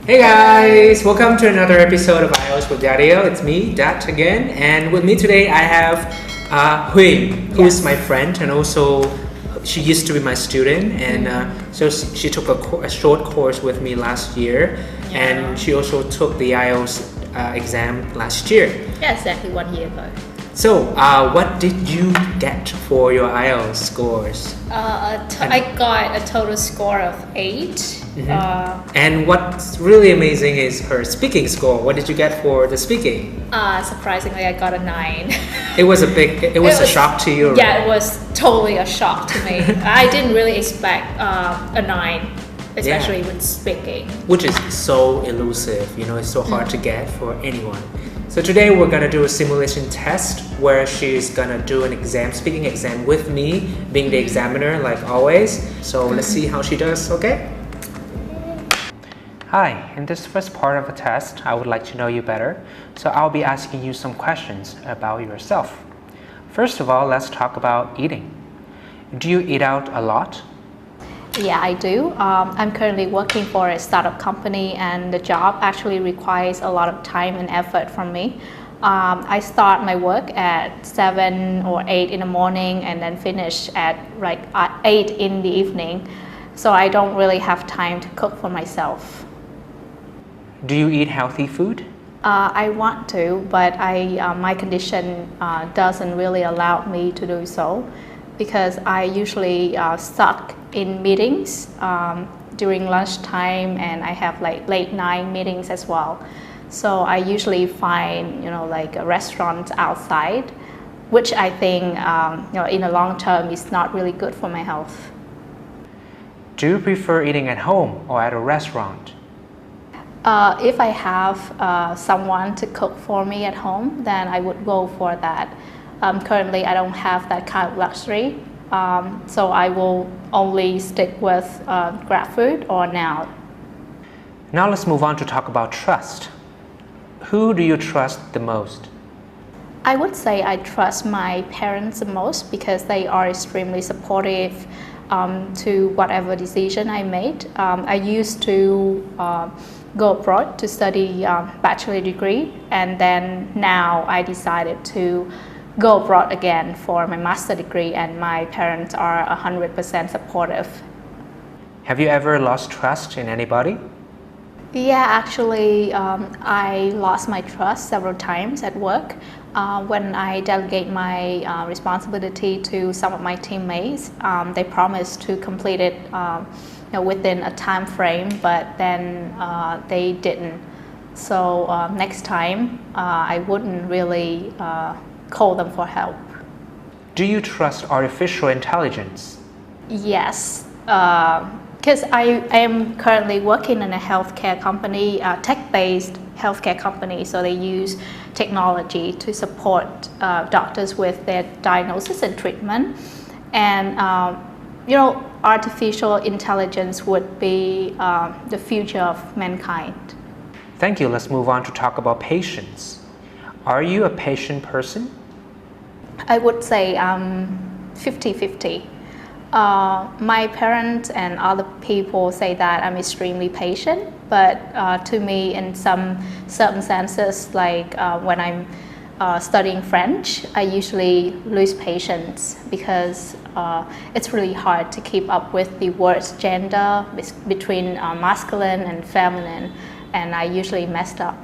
Hey guys, welcome to another episode of IELTS with Dario. It's me, Dat again, and with me today I have Huy, who is my friend, and also she used to be my student, and so she took a short course with me last year, and she also took the IELTS exam last year. Yeah, exactly 1 year ago. So, what did you get for your IELTS scores? I got a total score of 8. And what's really amazing is her speaking score. What did you get for the speaking? Surprisingly, I got a 9. It was a shock to you, right? Yeah, it was totally a shock to me. I didn't really expect a 9, especially with speaking. Which is so elusive, it's so hard to get for anyone. So today we're gonna do a simulation test where she's gonna do an speaking exam with me, being the examiner like always. So let's see how she does, okay? Hi, in this first part of the test, I would like to know you better. So I'll be asking you some questions about yourself. First of all, let's talk about eating. Do you eat out a lot? Yeah, I do. I'm currently working for a startup company, and the job actually requires a lot of time and effort from me. I start my work at 7 or 8 in the morning and then finish at 8 in the evening. So I don't really have time to cook for myself. Do you eat healthy food? I want to, but my condition doesn't really allow me to do so, because I usually stuck in meetings during lunchtime, and I have late night meetings as well. So I usually find a restaurant outside, which I think in the long term is not really good for my health. Do you prefer eating at home or at a restaurant? If I have someone to cook for me at home, then I would go for that. Currently, I don't have that kind of luxury, so I will only stick with Grab food or Now. Now let's move on to talk about trust. Who do you trust the most? I would say I trust my parents the most, because they are extremely supportive to whatever decision I made. I used to go abroad to study bachelor degree, and then now I decided to go abroad again for my master degree, and my parents are 100% supportive. Have you ever lost trust in anybody? Yeah, actually, I lost my trust several times at work. When I delegate my responsibility to some of my teammates, they promised to complete it within a time frame, but then they didn't. So next time, I wouldn't really call them for help. Do you trust artificial intelligence? Yes, because I am currently working in a healthcare company, tech-based healthcare company, so they use technology to support doctors with their diagnosis and treatment. And artificial intelligence would be the future of mankind. Thank you. Let's move on to talk about patience. Are you a patient person? I would say 50-50. My parents and other people say that I'm extremely patient, but to me, in some circumstances, like when I'm studying French, I usually lose patience, because it's really hard to keep up with the words gender between masculine and feminine, and I usually messed up.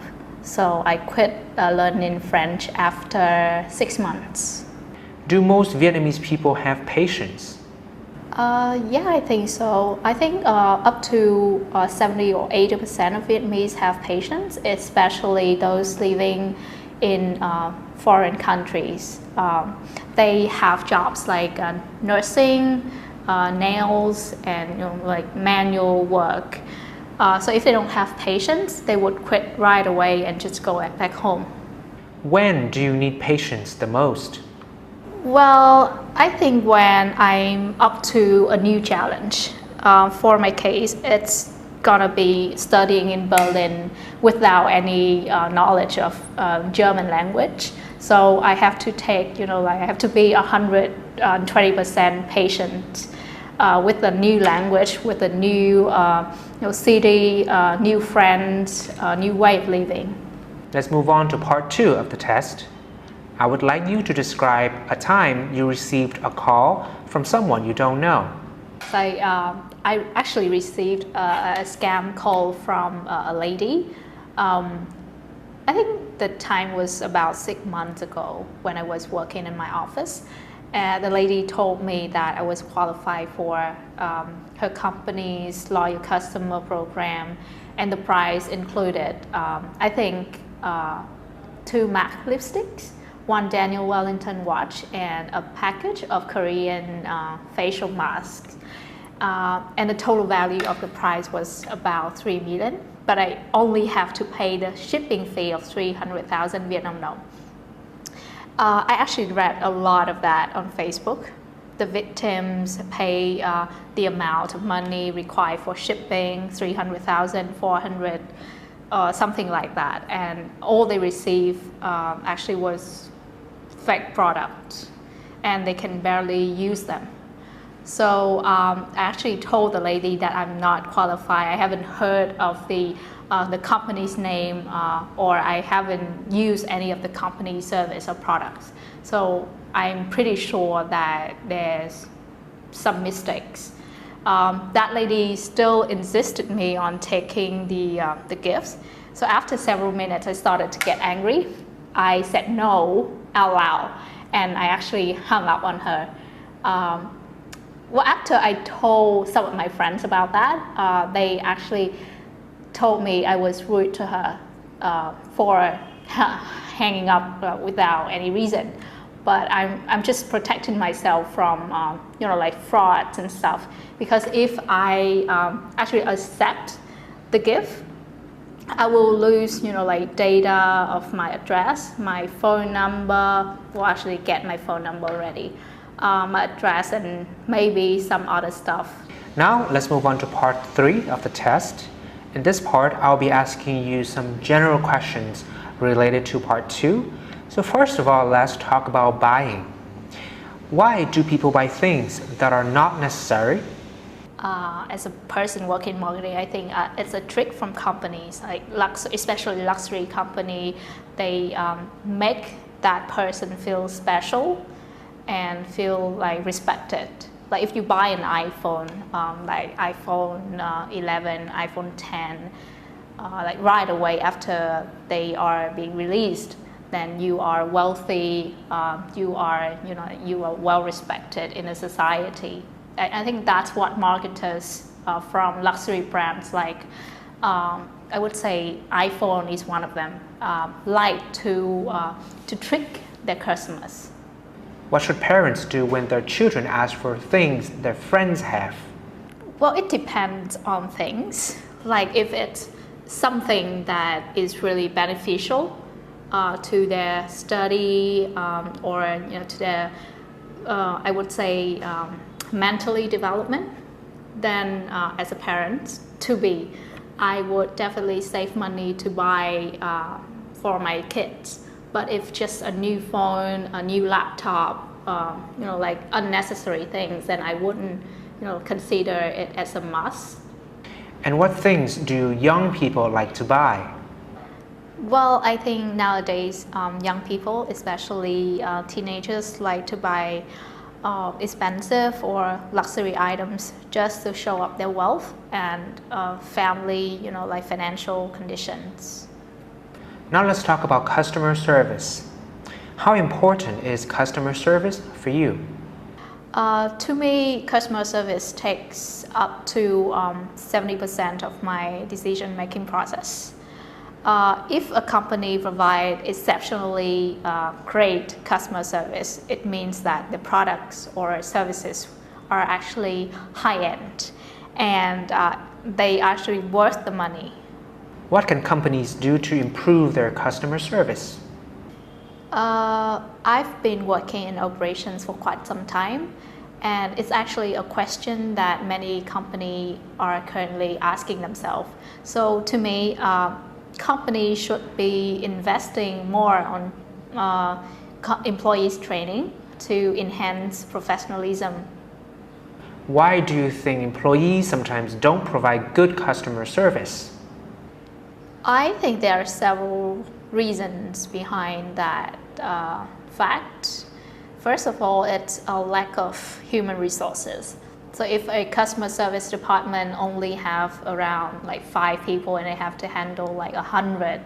So I quit learning French after 6 months. Do most Vietnamese people have patience? Yeah, I think so. I think up to 70 or 80% of Vietnamese have patience, especially those living in foreign countries. They have jobs like nursing, nails, and manual work. So if they don't have patience, they would quit right away and just go back home. When do you need patience the most? Well, I think when I'm up to a new challenge. For my case, it's gonna be studying in Berlin without any knowledge of German language. So I have to take, I have to be 120% patient. with a new language, with a new city, new friends, new way of living. Let's move on to part 2 of the test. I would like you to describe a time you received a call from someone you don't know. So I actually received a scam call from a lady. I think the time was about 6 months ago when I was working in my office. The lady told me that I was qualified for her company's loyal customer program, and the price included, I think, 2 MAC lipsticks, 1 Daniel Wellington watch, and a package of Korean facial masks. And the total value of the price was about 3 million, but I only have to pay the shipping fee of 300,000 Vietnam dong. I actually read a lot of that on Facebook. The victims pay the amount of money required for shipping, 300,000, 400, something like that. And all they receive actually was fake products, and they can barely use them. So I actually told the lady that I'm not qualified. I haven't heard of the company's name, or I haven't used any of the company's service or products. So I'm pretty sure that there's some mistakes. That lady still insisted me on taking the gifts. So after several minutes, I started to get angry. I said no out loud, and I actually hung up on her. Well, after I told some of my friends about that, they actually told me I was rude to her for hanging up without any reason. But I'm just protecting myself from like frauds and stuff, because if I actually accept the gift, I will lose like data of my address, my phone number. Well, actually get my phone number already, my address, and maybe some other stuff. Now let's move on to part 3 of the test. In this part, I'll be asking you some general questions related to part 2. So first of all, let's talk about buying. Why do people buy things that are not necessary? As a person working in marketing, I think it's a trick from companies, like especially luxury company. They make that person feel special and feel like respected. Like if you buy an iPhone, like iPhone 11, iPhone 10, like right away after they are being released, then you are wealthy, you are well respected in a society. I think that's what marketers from luxury brands like, I would say iPhone is one of them, like to trick their customers. What should parents do when their children ask for things their friends have? Well, it depends on things. Like if it's something that is really beneficial to their study, or to their, I would say, mentally development, then as a parent to be, I would definitely save money to buy for my kids. But if just a new phone, a new laptop, like unnecessary things, then I wouldn't consider it as a must. And what things do young people like to buy? Well, I think nowadays young people, especially teenagers, like to buy expensive or luxury items just to show up their wealth and family, like financial conditions. Now let's talk about customer service. How important is customer service for you? To me, customer service takes up to 70% of my decision-making process. If a company provides exceptionally great customer service, it means that the products or services are actually high-end, and they are actually worth the money. What can companies do to improve their customer service? I've been working in operations for quite some time, and it's actually a question that many companies are currently asking themselves. So to me, companies should be investing more on employees training to enhance professionalism. why do you think employees sometimes don't provide good customer service? I think there are several reasons behind that fact. First of all, it's a lack of human resources. So if a customer service department only have around like 5 people and they have to handle like 100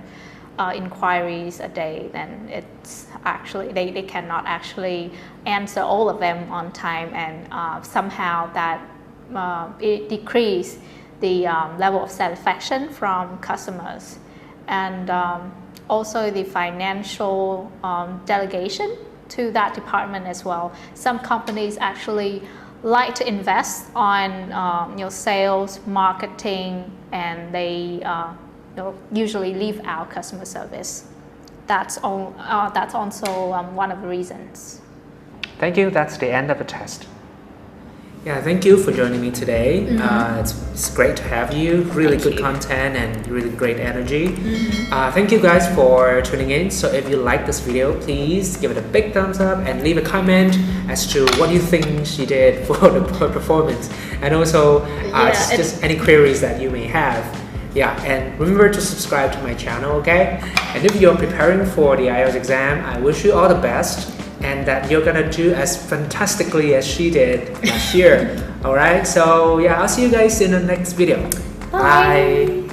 inquiries a day, then it's actually they cannot actually answer all of them on time, and somehow that it decrease the level of satisfaction from customers, and also the financial delegation to that department as well. Some companies actually like to invest on sales, marketing, and they usually leave out customer service. That's also one of the reasons. Thank you. That's the end of the test. Yeah, thank you for joining me today. It's great to have you. Really good content and really great energy. Thank you guys for tuning in. So if you like this video, please give it a big thumbs up and leave a comment as to what you think she did for the performance, and also just any queries that you may have. Yeah, and remember to subscribe to my channel, okay? And if you're preparing for the IELTS exam, I wish you all the best, and that you're gonna do as fantastically as she did last year. Alright, so yeah, I'll see you guys in the next video. Bye.